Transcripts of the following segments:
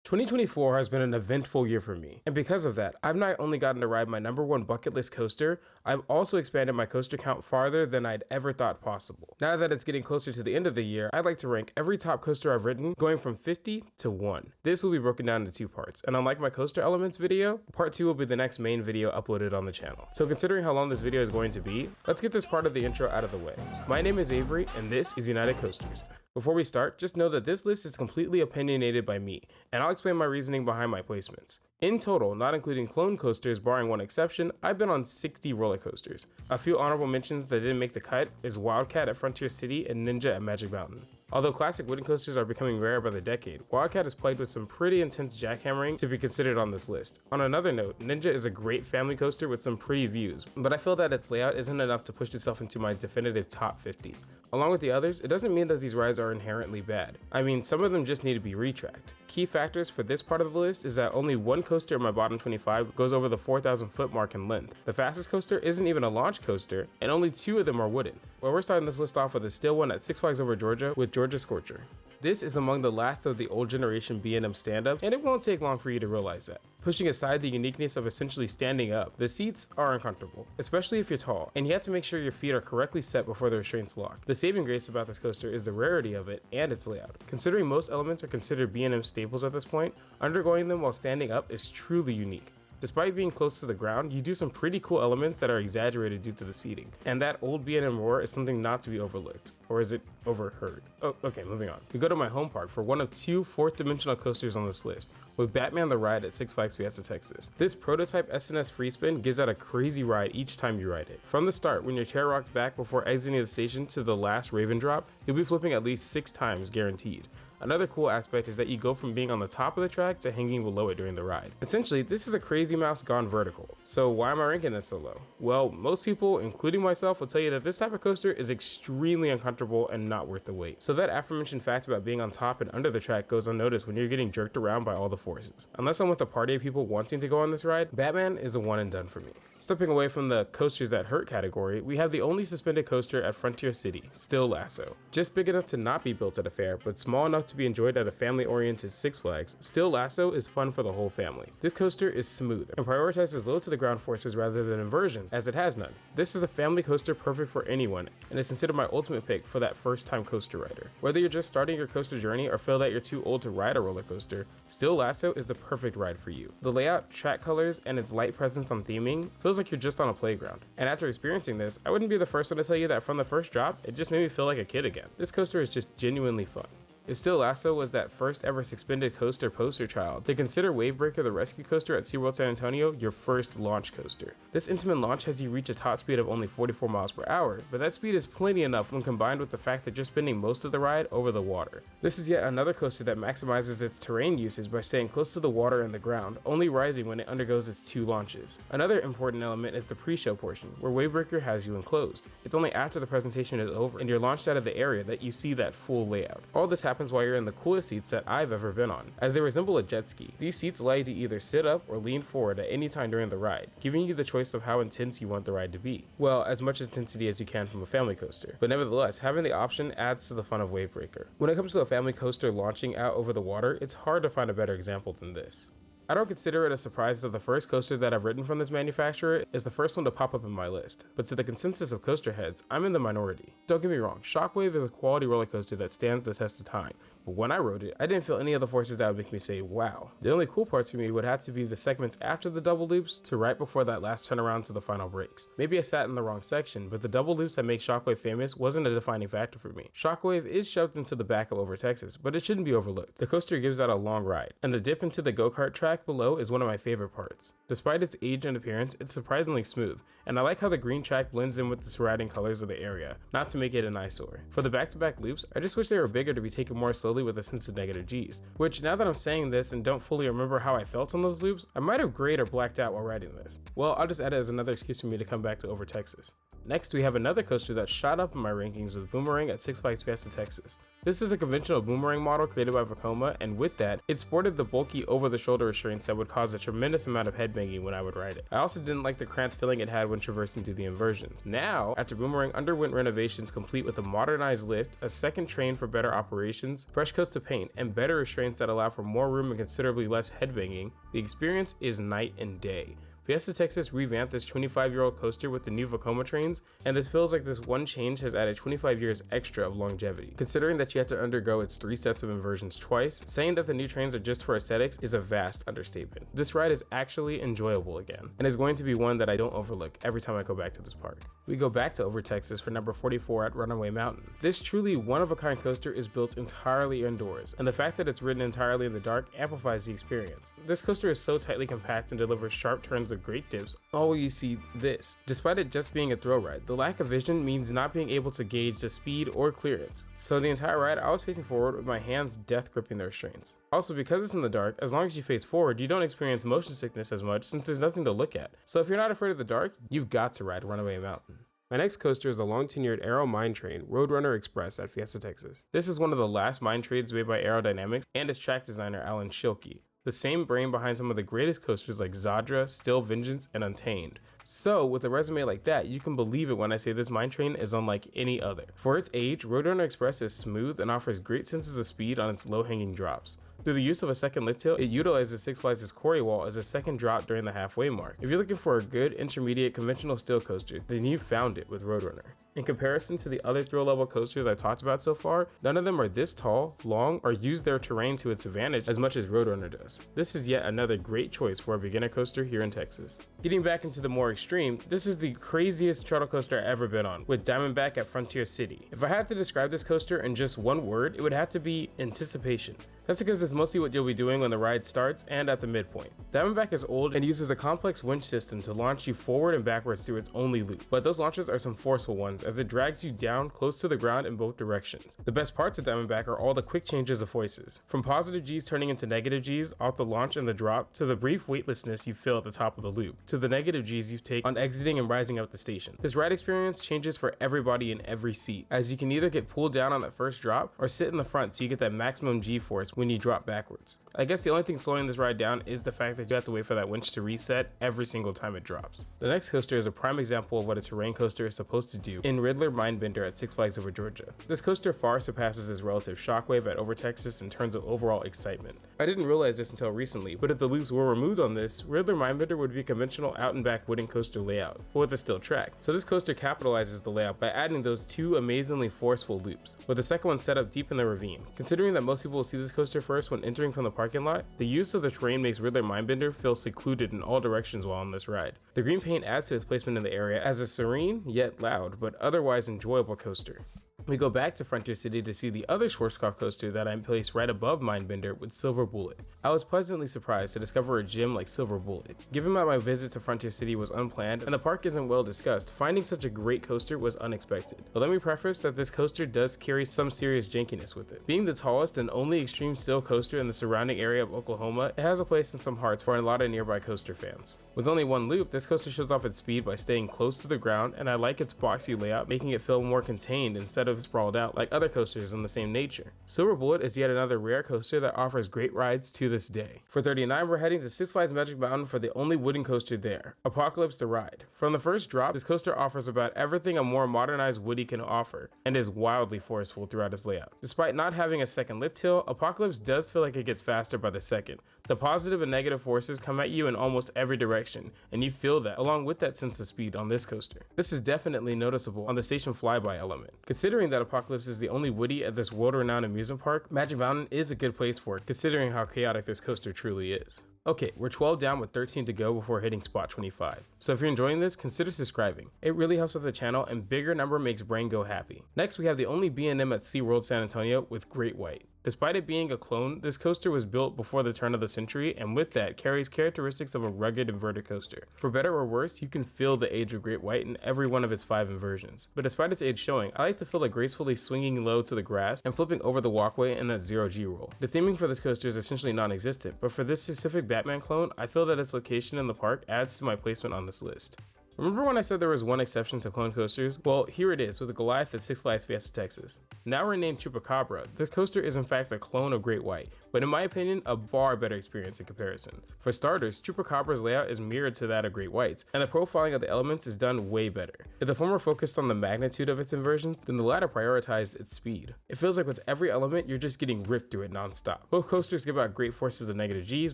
2024 has been an eventful year for me, and because of that, I've not only gotten to ride my #1 bucket list coaster, I've also expanded my coaster count farther than I'd ever thought possible. Now that it's getting closer to the end of the year, I'd like to rank every top coaster I've ridden, going from 50 to 1. This will be broken down into 2 parts, and unlike my coaster elements video, part 2 will be the next main video uploaded on the channel. So considering how long this video is going to be, let's get this part of the intro out of the way. My name is Avery, and this is United Coasters. Before we start, just know that this list is completely opinionated by me, and I'll explain my reasoning behind my placements. In total, not including clone coasters barring one exception, I've been on 60 roller coasters. A few honorable mentions that didn't make the cut is Wildcat at Frontier City and Ninja at Magic Mountain. Although classic wooden coasters are becoming rare by the decade, Wildcat has played with some pretty intense jackhammering to be considered on this list. On another note, Ninja is a great family coaster with some pretty views, but I feel that its layout isn't enough to push itself into my definitive top 50. Along with the others, it doesn't mean that these rides are inherently bad. I mean, some of them just need to be retracked. Key factors for this part of the list is that only one coaster in my bottom 25 goes over the 4,000 foot mark in length. The fastest coaster isn't even a launch coaster, and only 2 of them are wooden. Well, we're starting this list off with a still one at Six Flags Over Georgia with Georgia Scorcher. This is among the last of the old generation B&M stand-ups, and it won't take long for you to realize that. Pushing aside the uniqueness of essentially standing up, the seats are uncomfortable, especially if you're tall, and you have to make sure your feet are correctly set before the restraints lock. The saving grace about this coaster is the rarity of it and its layout. Considering most elements are considered B&M staples at this point, undergoing them while standing up is truly unique. Despite being close to the ground, you do some pretty cool elements that are exaggerated due to the seating. And that old B&M roar is something not to be overlooked. Or is it overheard? Oh, okay, moving on. We go to my home park for one of 2 fourth dimensional coasters on this list, with Batman the Ride at Six Flags Fiesta, Texas. This prototype SNS free spin gives out a crazy ride each time you ride it. From the start, when your chair rocks back before exiting the station to the last Raven drop, you'll be flipping at least 6 times guaranteed. Another cool aspect is that you go from being on the top of the track to hanging below it during the ride. Essentially, this is a Crazy Mouse gone vertical. So why am I ranking this so low? Well, most people, including myself, will tell you that this type of coaster is extremely uncomfortable and not worth the wait. So that aforementioned fact about being on top and under the track goes unnoticed when you're getting jerked around by all the forces. Unless I'm with a party of people wanting to go on this ride, Batman is a one and done for me. Stepping away from the coasters that hurt category, we have the only suspended coaster at Frontier City, Still Lasso. Just big enough to not be built at a fair, but small enough to be enjoyed at a family-oriented Six Flags, Still Lasso is fun for the whole family. This coaster is smooth and prioritizes low to the ground forces rather than inversions, as it has none. This is a family coaster perfect for anyone, and is considered my ultimate pick for that first-time coaster rider. Whether you're just starting your coaster journey or feel that you're too old to ride a roller coaster, Still Lasso is the perfect ride for you. The layout, track colors, and its light presence on theming feels like you're just on a playground. And after experiencing this, I wouldn't be the first one to tell you that from the first drop, it just made me feel like a kid again. This coaster is just genuinely fun. If Still Lasso was that first ever suspended coaster poster child, then consider Wavebreaker the rescue coaster at SeaWorld San Antonio your first launch coaster. This intimate launch has you reach a top speed of only 44 miles per hour, but that speed is plenty enough when combined with the fact that you're spending most of the ride over the water. This is yet another coaster that maximizes its terrain usage by staying close to the water and the ground, only rising when it undergoes its 2 launches. Another important element is the pre-show portion, where Wavebreaker has you enclosed. It's only after the presentation is over and you're launched out of the area that you see that full layout. All this happens while you're in the coolest seats that I've ever been on, as they resemble a jet ski. These seats allow you to either sit up or lean forward at any time during the ride, giving you the choice of how intense you want the ride to be. Well, as much intensity as you can from a family coaster, but nevertheless, having the option adds to the fun of Wavebreaker. When it comes to a family coaster launching out over the water, it's hard to find a better example than this. I don't consider it a surprise that the first coaster that I've ridden from this manufacturer is the first one to pop up in my list, but to the consensus of coaster heads, I'm in the minority. Don't get me wrong, Shockwave is a quality roller coaster that stands the test of time, but when I rode it, I didn't feel any of the forces that would make me say, wow. The only cool parts for me would have to be the segments after the double loops to right before that last turnaround to the final brakes. Maybe I sat in the wrong section, but the double loops that make Shockwave famous wasn't a defining factor for me. Shockwave is shoved into the back of Over Texas, but it shouldn't be overlooked. The coaster gives out a long ride, and the dip into the go-kart track below is one of my favorite parts. Despite its age and appearance, it's surprisingly smooth, and I like how the green track blends in with the surrounding colors of the area, not to make it an eyesore. For the back-to-back loops, I just wish they were bigger to be taken more slowly with a sense of negative G's, which now that I'm saying this and don't fully remember how I felt on those loops, I might have grayed or blacked out while riding this. Well, I'll just add it as another excuse for me to come back to Over Texas. Next, we have another coaster that shot up in my rankings with Boomerang at Six Flags Fiesta, Texas. This is a conventional boomerang model created by Vekoma, and with that, it sported the bulky over-the-shoulder restraints that would cause a tremendous amount of headbanging when I would ride it. I also didn't like the cramped feeling it had when traversing through the inversions. Now, after Boomerang underwent renovations complete with a modernized lift, a second train for better operations, fresh coats of paint, and better restraints that allow for more room and considerably less headbanging, the experience is night and day. Fiesta Texas revamped this 25-year-old coaster with the new Vekoma trains, and it feels like this one change has added 25 years extra of longevity. Considering that you have to undergo its 3 sets of inversions twice, saying that the new trains are just for aesthetics is a vast understatement. This ride is actually enjoyable again, and is going to be one that I don't overlook every time I go back to this park. We go back to Over Texas for number 44 at Runaway Mountain. This truly one-of-a-kind coaster is built entirely indoors, and the fact that it's ridden entirely in the dark amplifies the experience. This coaster is so tightly compact and delivers sharp turns of great dips, all you see this. Despite it just being a thrill ride, the lack of vision means not being able to gauge the speed or clearance. So the entire ride, I was facing forward with my hands death gripping the restraints. Also, because it's in the dark, as long as you face forward, you don't experience motion sickness as much since there's nothing to look at. So if you're not afraid of the dark, you've got to ride Runaway Mountain. My next coaster is a long-tenured Aero mine train, Roadrunner Express at Fiesta Texas. This is one of the last mine trades made by Aerodynamics and its track designer Alan Schilke, the same brain behind some of the greatest coasters like Zadra, Still Vengeance, and Untamed. So, with a resume like that, you can believe it when I say this mine train is unlike any other. For its age, Roadrunner Express is smooth and offers great senses of speed on its low-hanging drops. Through the use of a second lift hill, it utilizes Six Flags' Quarry Wall as a second drop during the halfway mark. If you're looking for a good, intermediate, conventional still coaster, then you've found it with Roadrunner. In comparison to the other thrill level coasters I've talked about so far, none of them are this tall, long, or use their terrain to its advantage as much as Roadrunner does. This is yet another great choice for a beginner coaster here in Texas. Getting back into the more extreme, this is the craziest shuttle coaster I've ever been on, with Diamondback at Frontier City. If I had to describe this coaster in just one word, it would have to be anticipation. That's because it's mostly what you'll be doing when the ride starts and at the midpoint. Diamondback is old and uses a complex winch system to launch you forward and backwards through its only loop, but those launches are some forceful ones as it drags you down close to the ground in both directions. The best parts of Diamondback are all the quick changes of voices, from positive G's turning into negative G's off the launch and the drop, to the brief weightlessness you feel at the top of the loop, to the negative G's you take on exiting and rising up the station. This ride experience changes for everybody in every seat, as you can either get pulled down on that first drop or sit in the front so you get that maximum G force when you drop backwards. I guess the only thing slowing this ride down is the fact that you have to wait for that winch to reset every single time it drops. The next coaster is a prime example of what a terrain coaster is supposed to do in Riddler Mindbender at Six Flags Over Georgia. This coaster far surpasses its relative Shockwave at Over Texas in terms of overall excitement. I didn't realize this until recently, but if the loops were removed on this, Riddler Mindbender would be a conventional out and back wooden coaster layout, but with a still track. So this coaster capitalizes the layout by adding those two amazingly forceful loops, with the second one set up deep in the ravine. Considering that most people will see this coaster first when entering from the parking lot, the use of the terrain makes Riddler Mindbender feel secluded in all directions while on this ride. The green paint adds to its placement in the area as a serene, yet loud, but otherwise enjoyable coaster. We go back to Frontier City to see the other Schwarzkopf coaster that I placed right above Mindbender with Silver Bullet. I was pleasantly surprised to discover a gem like Silver Bullet. Given that my visit to Frontier City was unplanned and the park isn't well discussed, finding such a great coaster was unexpected. But let me preface that this coaster does carry some serious jankiness with it. Being the tallest and only extreme still coaster in the surrounding area of Oklahoma, it has a place in some hearts for a lot of nearby coaster fans. With only one loop, this coaster shows off its speed by staying close to the ground, and I like its boxy layout, making it feel more contained instead of sprawled out like other coasters in the same nature. Silver Bullet is yet another rare coaster that offers great rides to this day. For 39, we're heading to Six Flags Magic Mountain for the only wooden coaster there, Apocalypse the Ride. From the first drop, this coaster offers about everything a more modernized Woody can offer, and is wildly forceful throughout its layout. Despite not having a second lift hill, Apocalypse does feel like it gets faster by the second. The positive and negative forces come at you in almost every direction, and you feel that, along with that sense of speed on this coaster. This is definitely noticeable on the station flyby element. Considering that Apocalypse is the only Woody at this world-renowned amusement park, Magic Mountain is a good place for it, considering how chaotic this coaster truly is. Okay, we're 12 down with 13 to go before hitting spot 25. So if you're enjoying this, consider subscribing. It really helps with the channel, and bigger number makes brain go happy. Next, we have the only B&M at SeaWorld San Antonio with Great White. Despite it being a clone, this coaster was built before the turn of the century, and with that carries characteristics of a rugged inverted coaster. For better or worse, you can feel the age of Great White in every one of its 5 inversions. But despite its age showing, I like to feel it gracefully swinging low to the grass and flipping over the walkway in that 0G roll. The theming for this coaster is essentially non-existent, but for this specific Batman clone, I feel that its location in the park adds to my placement on this list. Remember when I said there was one exception to clone coasters? Well, here it is with the Goliath at Six Flags Fiesta Texas. Now renamed Chupacabra, this coaster is in fact a clone of Great White, but in my opinion, a far better experience in comparison. For starters, Chupacabra's layout is mirrored to that of Great White's, and the profiling of the elements is done way better. If the former focused on the magnitude of its inversions, then the latter prioritized its speed. It feels like with every element, you're just getting ripped through it non-stop. Both coasters give out great forces of negative G's,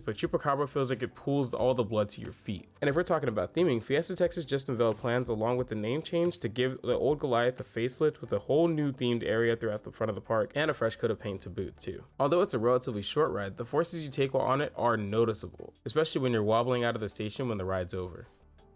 but Chupacabra feels like it pulls all the blood to your feet. And if we're talking about theming, Fiesta Texas just unveiled plans along with the name change to give the old Goliath a facelift with a whole new themed area throughout the front of the park and a fresh coat of paint to boot too. Although it's a relatively short ride, the forces you take while on it are noticeable, especially when you're wobbling out of the station when the ride's over.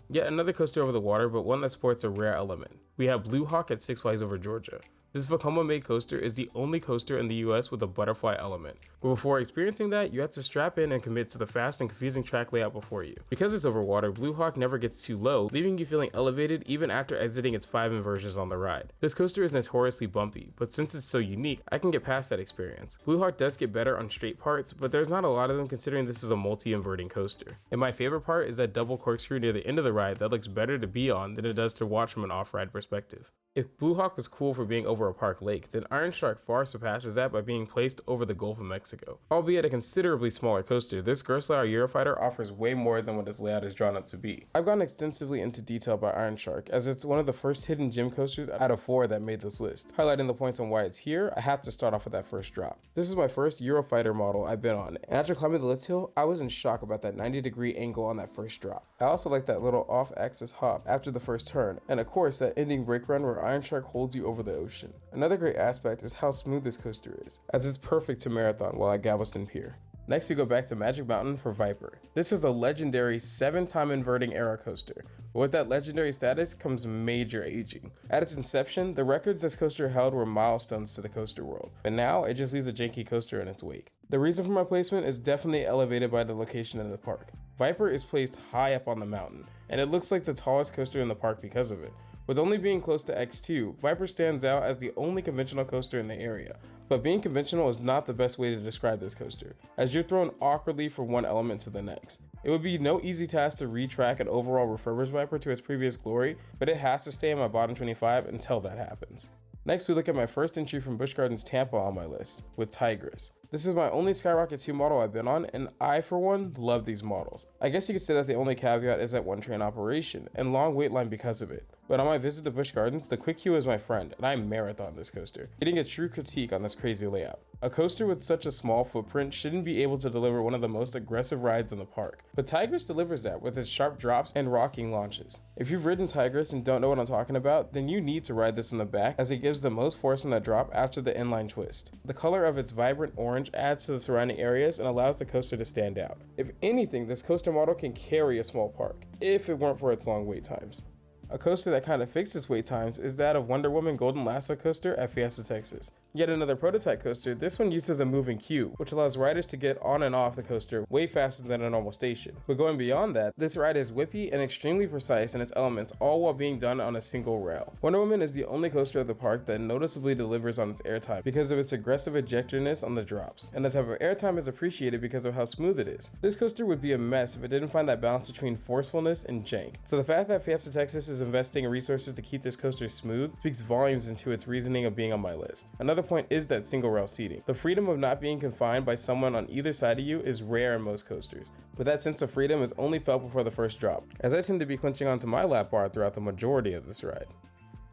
Yet another coaster over the water, but one that sports a rare element. We have Blue Hawk at Six Flags Over Georgia. This Vekoma-made coaster is the only coaster in the US with a butterfly element, but before experiencing that, you have to strap in and commit to the fast and confusing track layout before you. Because it's over water, Blue Hawk never gets too low, leaving you feeling elevated even after exiting its 5 inversions on the ride. This coaster is notoriously bumpy, but since it's so unique, I can get past that experience. Blue Hawk does get better on straight parts, but there's not a lot of them considering this is a multi-inverting coaster. And my favorite part is that double corkscrew near the end of the ride that looks better to be on than it does to watch from an off-ride perspective. If Blue Hawk was cool for being over a park lake, then Iron Shark far surpasses that by being placed over the Gulf of Mexico. Albeit a considerably smaller coaster, this Gerstlauer Eurofighter offers way more than what its layout is drawn up to be. I've gone extensively into detail about Iron Shark, as it's one of the first hidden gem coasters out of 4 that made this list. Highlighting the points on why it's here, I have to start off with that first drop. This is my first Eurofighter model I've been on, and after climbing the lift hill, I was in shock about that 90-degree angle on that first drop. I also like that little off-axis hop after the first turn, and of course that ending brake run where Iron Shark holds you over the ocean. Another great aspect is how smooth this coaster is, as it's perfect to marathon while at Galveston Pier. Next we go back to Magic Mountain for Viper. This is a legendary 7-time inverting era coaster, but with that legendary status comes major aging. At its inception, the records this coaster held were milestones to the coaster world, but now it just leaves a janky coaster in its wake. The reason for my placement is definitely elevated by the location of the park. Viper is placed high up on the mountain, and it looks like the tallest coaster in the park because of it. With only being close to X2, Viper stands out as the only conventional coaster in the area, but being conventional is not the best way to describe this coaster, as you're thrown awkwardly from one element to the next. It would be no easy task to retrack and overall refurbish Viper to its previous glory, but it has to stay in my bottom 25 until that happens. Next we look at my first entry from Busch Gardens Tampa on my list, with Tigress. This is my only Skyrocket 2 model I've been on, and I, for one, love these models. I guess you could say that the only caveat is that one train operation, and long wait line because of it. But on my visit to Busch Gardens, the quick queue is my friend, and I marathon this coaster, getting a true critique on this crazy layout. A coaster with such a small footprint shouldn't be able to deliver one of the most aggressive rides in the park, but Tigress delivers that with its sharp drops and rocking launches. If you've ridden Tigress and don't know what I'm talking about, then you need to ride this in the back, as it gives the most force on that drop after the inline twist. The color of its vibrant orange adds to the surrounding areas and allows the coaster to stand out. If anything, this coaster model can carry a small park, if it weren't for its long wait times. A coaster that kind of fixes wait times is that of Wonder Woman Golden Lasso Coaster at Fiesta Texas. Yet another prototype coaster, this one uses a moving queue, which allows riders to get on and off the coaster way faster than a normal station. But going beyond that, this ride is whippy and extremely precise in its elements, all while being done on a single rail. Wonder Woman is the only coaster at the park that noticeably delivers on its airtime because of its aggressive ejectorness on the drops, and the type of airtime is appreciated because of how smooth it is. This coaster would be a mess if it didn't find that balance between forcefulness and jank. So the fact that Fiesta Texas is investing in resources to keep this coaster smooth speaks volumes into its reasoning of being on my list. Another point is that single rail seating. The freedom of not being confined by someone on either side of you is rare in most coasters, but that sense of freedom is only felt before the first drop, as I tend to be clenching onto my lap bar throughout the majority of this ride.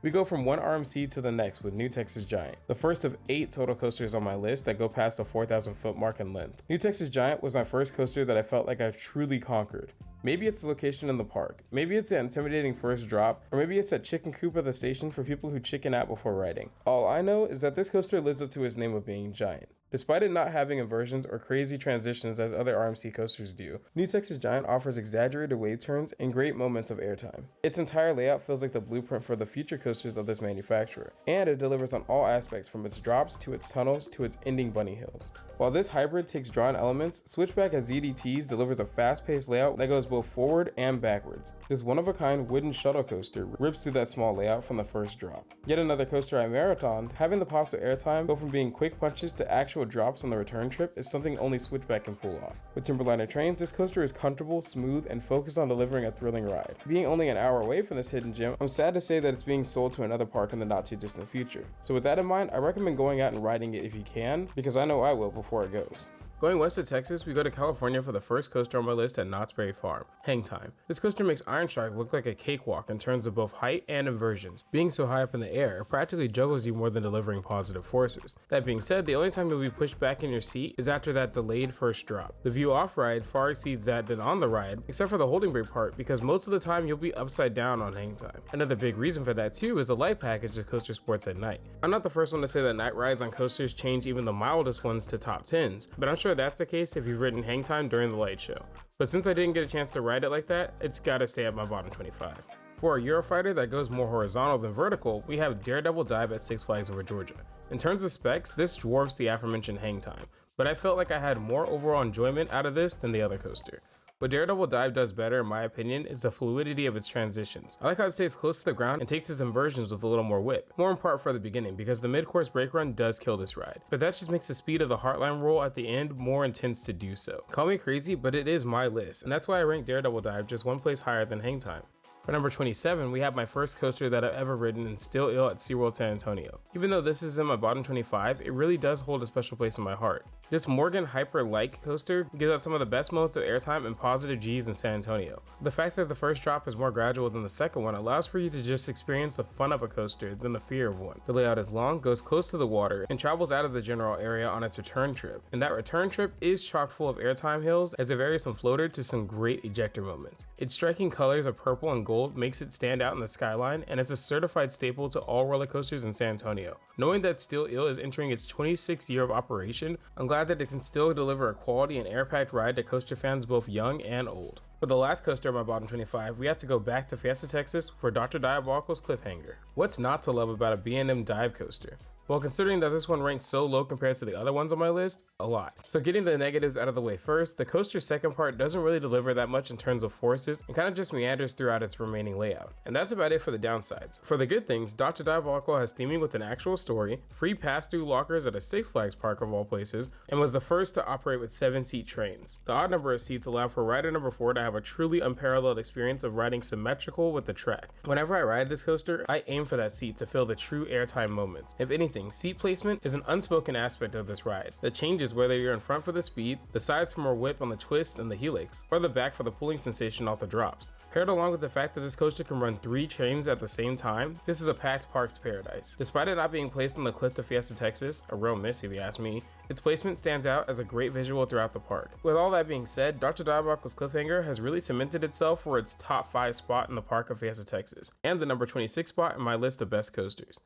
We go from one RMC to the next with New Texas Giant, the first of 8 total coasters on my list that go past the 4,000 foot mark in length. New Texas Giant was my first coaster that I felt like I've truly conquered. Maybe it's the location in the park, maybe it's the intimidating first drop, or maybe it's that chicken coop at the station for people who chicken out before riding. All I know is that this coaster lives up to its name of being giant. Despite it not having inversions or crazy transitions as other RMC coasters do, New Texas Giant offers exaggerated wave turns and great moments of airtime. Its entire layout feels like the blueprint for the future coasters of this manufacturer, and it delivers on all aspects from its drops to its tunnels to its ending bunny hills. While this hybrid takes drawn elements, Switchback at ZDTs delivers a fast-paced layout that goes both forward and backwards. This one-of-a-kind wooden shuttle coaster rips through that small layout from the first drop. Yet another coaster I marathoned, having the pops of airtime go from being quick punches to actual actual drops on the return trip is something only Switchback can pull off. With Timberliner trains, this coaster is comfortable, smooth, and focused on delivering a thrilling ride. Being only an hour away from this hidden gem, I'm sad to say that it's being sold to another park in the not too distant future. So with that in mind, I recommend going out and riding it if you can, because I know I will before it goes. Going west of Texas, we go to California for the first coaster on my list at Knott's Berry Farm, Hang Time. This coaster makes Iron Shark look like a cakewalk in terms of both height and inversions. Being so high up in the air, it practically juggles you more than delivering positive forces. That being said, the only time you'll be pushed back in your seat is after that delayed first drop. The view off-ride far exceeds that than on the ride, except for the holding brake part, because most of the time you'll be upside down on Hang Time. Another big reason for that too is the light package the coaster sports at night. I'm not the first one to say that night rides on coasters change even the mildest ones to top 10s, but I'm sure that's the case if you've ridden Hang Time during the light show. But since I didn't get a chance to ride it like that, it's gotta stay at my bottom 25. For a Eurofighter that goes more horizontal than vertical, we have Daredevil Dive at Six Flags Over Georgia. In terms of specs, this dwarfs the aforementioned Hang Time, but I felt like I had more overall enjoyment out of this than the other coaster. What Daredevil Dive does better, in my opinion, is the fluidity of its transitions. I like how it stays close to the ground and takes its inversions with a little more whip, more in part for the beginning, because the mid-course brake run does kill this ride, but that just makes the speed of the Heartline roll at the end more intense to do so. Call me crazy, but it is my list, and that's why I rank Daredevil Dive just one place higher than Hang Time. For number 27, we have my first coaster that I've ever ridden in Still Ill at SeaWorld San Antonio. Even though this is in my bottom 25, it really does hold a special place in my heart. This Morgan Hyper-like coaster gives out some of the best moments of airtime and positive G's in San Antonio. The fact that the first drop is more gradual than the second one allows for you to just experience the fun of a coaster than the fear of one. The layout is long, goes close to the water, and travels out of the general area on its return trip. And that return trip is chock full of airtime hills as it varies from floater to some great ejector moments. Its striking colors of purple and gold makes it stand out in the skyline, and it's a certified staple to all roller coasters in San Antonio. Knowing that Still Ill is entering its 26th year of operation, I'm glad that it can still deliver a quality and air-packed ride to coaster fans both young and old. For the last coaster on my bottom 25, we have to go back to Fiesta, Texas for Dr. Diabolical's Cliffhanger. What's not to love about a B&M dive coaster? Well, considering that this one ranks so low compared to the other ones on my list, a lot. So getting the negatives out of the way first, the coaster's second part doesn't really deliver that much in terms of forces and kind of just meanders throughout its remaining layout. And that's about it for the downsides. For the good things, Dr. Diabolical has theming with an actual story, free pass-through lockers at a Six Flags park of all places, and was the first to operate with 7-seat trains. The odd number of seats allow for rider number 4 to have a truly unparalleled experience of riding symmetrical with the track. Whenever I ride this coaster, I aim for that seat to feel the true airtime moments. If anything, seat placement is an unspoken aspect of this ride that changes whether you're in front for the speed, the sides for more whip on the twists and the helix, or the back for the pulling sensation off the drops. Paired along with the fact that this coaster can run 3 trains at the same time, this is a packed park's paradise. Despite it not being placed on the cliff to Fiesta, Texas, a real miss if you ask me, its placement stands out as a great visual throughout the park. With all that being said, Dr. Diabolical's Cliffhanger has really cemented itself for its top 5 spot in the park of Fiesta, Texas, and the number 26 spot in my list of best coasters.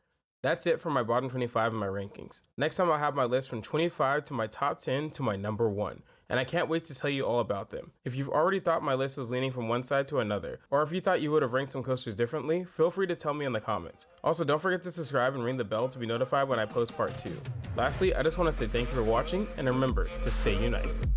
That's it for my bottom 25 in my rankings. Next time I'll have my list from 25 to my top 10 to my number 1. And I can't wait to tell you all about them. If you've already thought my list was leaning from one side to another, or if you thought you would have ranked some coasters differently, feel free to tell me in the comments. Also, don't forget to subscribe and ring the bell to be notified when I post part 2. Lastly, I just want to say thank you for watching, and remember to stay united.